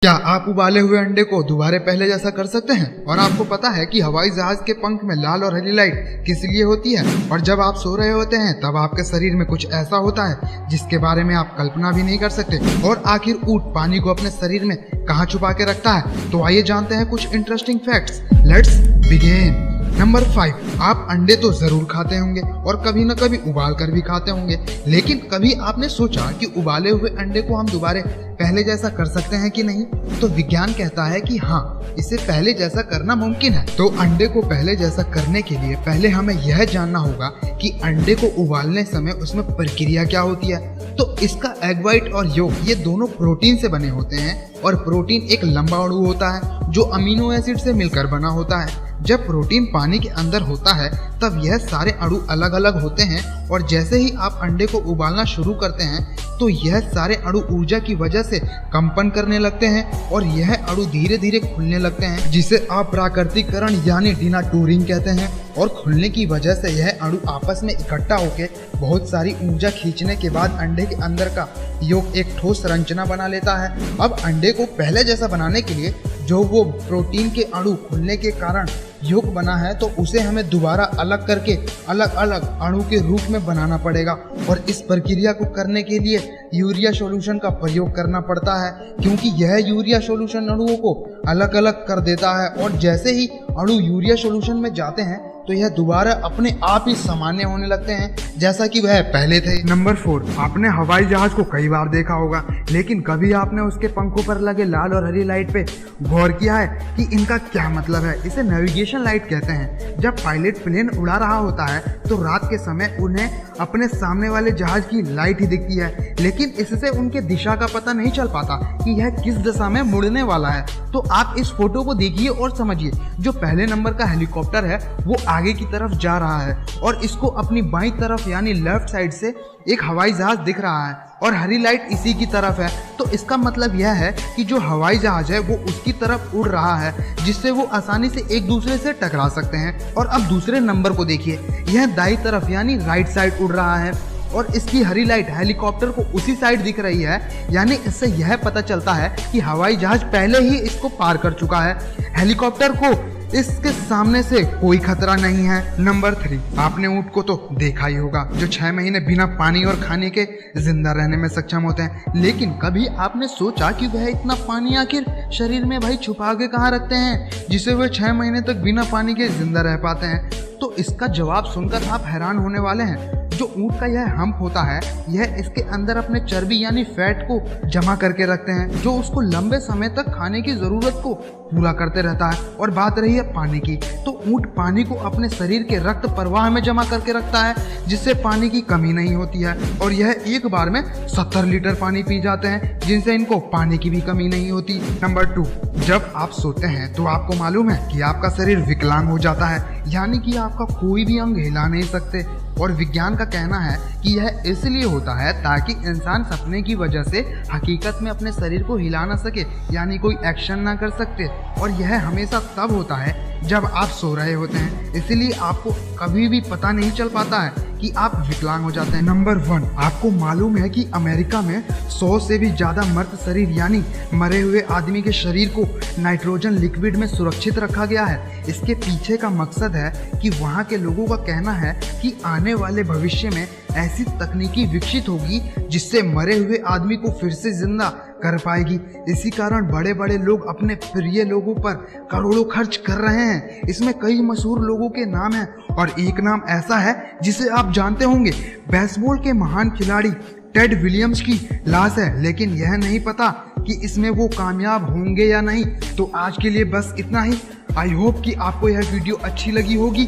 क्या आप उबाले हुए अंडे को दोबारा पहले जैसा कर सकते हैं? और आपको पता है कि हवाई जहाज के पंख में लाल और हरी लाइट किस लिए होती है? और जब आप सो रहे होते हैं तब आपके शरीर में कुछ ऐसा होता है जिसके बारे में आप कल्पना भी नहीं कर सकते। और आखिर ऊंट पानी को अपने शरीर में कहाँ छुपा के रखता है? तो आइए जानते हैं कुछ interesting facts. Let's begin. Number 5, आप अंडे तो जरूर खाते होंगे और कभी न कभी उबाल कर भी खाते होंगे, लेकिन कभी आपने सोचा कि उबाले हुए अंडे को हम दोबारा पहले जैसा कर सकते हैं कि नहीं? तो विज्ञान कहता है कि हाँ, इसे पहले जैसा करना मुमकिन है। तो अंडे को पहले जैसा करने के लिए पहले हमें यह जानना होगा कि अंडे को उबालने समय उसमें प्रक्रिया क्या होती है। तो इसका एग व्हाइट और योक ये दोनों प्रोटीन से बने होते हैं, और प्रोटीन एक लंबा अणु होता है जो अमीनो एसिड से मिलकर बना होता है। जब प्रोटीन पानी के अंदर होता है तब यह सारे अणु अलग अलग होते हैं, और जैसे ही आप अंडे को उबालना शुरू करते हैं तो यह सारे अणु ऊर्जा की वजह से कंपन करने लगते हैं और यह अणु धीरे धीरे खुलने लगते हैं, जिसे आप प्राकृतिकरण यानी डिनाटूरिंग कहते हैं। और खुलने की वजह से यह अणु आपस में इकट्ठा होकर बहुत सारी ऊर्जा खींचने के बाद अंडे के अंदर का योक एक ठोस संरचना बना लेता है। अब अंडे को पहले जैसा बनाने के लिए जो वो प्रोटीन के अणु खुलने के कारण योक बना है, तो उसे हमें दोबारा अलग करके अलग अलग अणु के रूप में बनाना पड़ेगा। और इस प्रक्रिया को करने के लिए यूरिया सॉल्यूशन का प्रयोग करना पड़ता है, क्योंकि यह यूरिया सॉल्यूशन अणुओं को अलग अलग कर देता है। और जैसे ही अणु यूरिया सॉल्यूशन में जाते हैं तो यह दोबारा अपने आप ही सामान्य होने लगते हैं जैसा कि वह पहले थे। नंबर 4, आपने हवाई जहाज को कई बार देखा होगा, लेकिन कभी आपने उसके पंखों पर लगे लाल और हरी लाइट पे गौर किया है कि इनका क्या मतलब है? इसे नेविगेशन लाइट कहते हैं। जब पायलट प्लेन उड़ा रहा होता है तो रात के समय उन्हें अपने सामने वाले जहाज की लाइट ही दिखती है, लेकिन इससे उनके दिशा का पता नहीं चल पाता कि यह किस दिशा में मुड़ने वाला है। तो आप इस फोटो को देखिए और समझिए, जो पहले नंबर का हेलीकॉप्टर है वो आगे की तरफ जा रहा है और इसको अपनी बाईं तरफ यानी लेफ्ट साइड से एक हवाई जहाज दिख रहा है और हरी लाइट इसी की तरफ है। तो इसका मतलब यह है कि जो हवाई जहाज है वो उसकी तरफ उड़ रहा है, जिससे वो आसानी से एक दूसरे से टकरा सकते हैं। और अब दूसरे नंबर को देखिए, यह दाईं तरफ यानी राइट साइड उड़ रहा है और इसकी हरी लाइट हेलीकॉप्टर को उसी साइड दिख रही है, यानी इससे यह पता चलता है कि हवाई जहाज पहले ही इसको पार कर चुका है। हेलीकॉप्टर को इसके सामने से कोई खतरा नहीं है। नंबर 3, आपने ऊंट को तो देखा ही होगा, जो 6 महीने बिना पानी और खाने के जिंदा रहने में सक्षम होते हैं। लेकिन कभी आपने सोचा कि वह इतना पानी आखिर शरीर में भाई छुपा के कहाँ रखते हैं, जिसे वह 6 महीने तक बिना पानी के जिंदा रह पाते हैं? तो इसका जवाब सुनकर आप हैरान होने वाले हैं। जो ऊंट का यह हम्प होता है, यह इसके अंदर अपने चर्बी यानी फैट को जमा करके रखते हैं, जो उसको लंबे समय तक खाने की जरूरत को पूरा करते रहता है। और बात रही है पानी की, तो ऊंट पानी को अपने शरीर के रक्त प्रवाह में जमा करके रखता है, जिससे पानी की कमी नहीं होती है। और यह एक बार में 70 लीटर पानी पी जाते हैं, जिनसे इनको पानी की भी कमी नहीं होती। नंबर 2, जब आप सोते हैं तो आपको मालूम है कि आपका शरीर विकलांग हो जाता है, यानी कि आपका कोई भी अंग हिला नहीं सकते। और विज्ञान का कहना है कि यह इसलिए होता है ताकि इंसान सपने की वजह से हकीकत में अपने शरीर को हिला ना सके, यानी कोई एक्शन ना कर सकते। और यह हमेशा तब होता है जब आप सो रहे होते हैं, इसलिए आपको कभी भी पता नहीं चल पाता है कि आप विकलांग हो जाते हैं। नंबर 1, आपको मालूम है कि अमेरिका में 100 से भी ज्यादा मृत शरीर यानी मरे हुए आदमी के शरीर को नाइट्रोजन लिक्विड में सुरक्षित रखा गया है। इसके पीछे का मकसद है कि वहाँ के लोगों का कहना है कि आने वाले भविष्य में ऐसी तकनीकी विकसित होगी जिससे मरे हुए आदमी को फिर से जिंदा कर पाएगी। इसी कारण बड़े बड़े लोग अपने प्रिय लोगों पर करोड़ों खर्च कर रहे हैं। इसमें कई मशहूर लोगों के नाम हैं और एक नाम ऐसा है जिसे आप जानते होंगे। बेसबॉल के महान खिलाड़ी टेड विलियम्स की लाश है, लेकिन यह नहीं पता कि इसमें वो कामयाब होंगे या नहीं। तो आज के लिए बस इतना ही। आई होप कि आपको यह वीडियो अच्छी लगी होगी।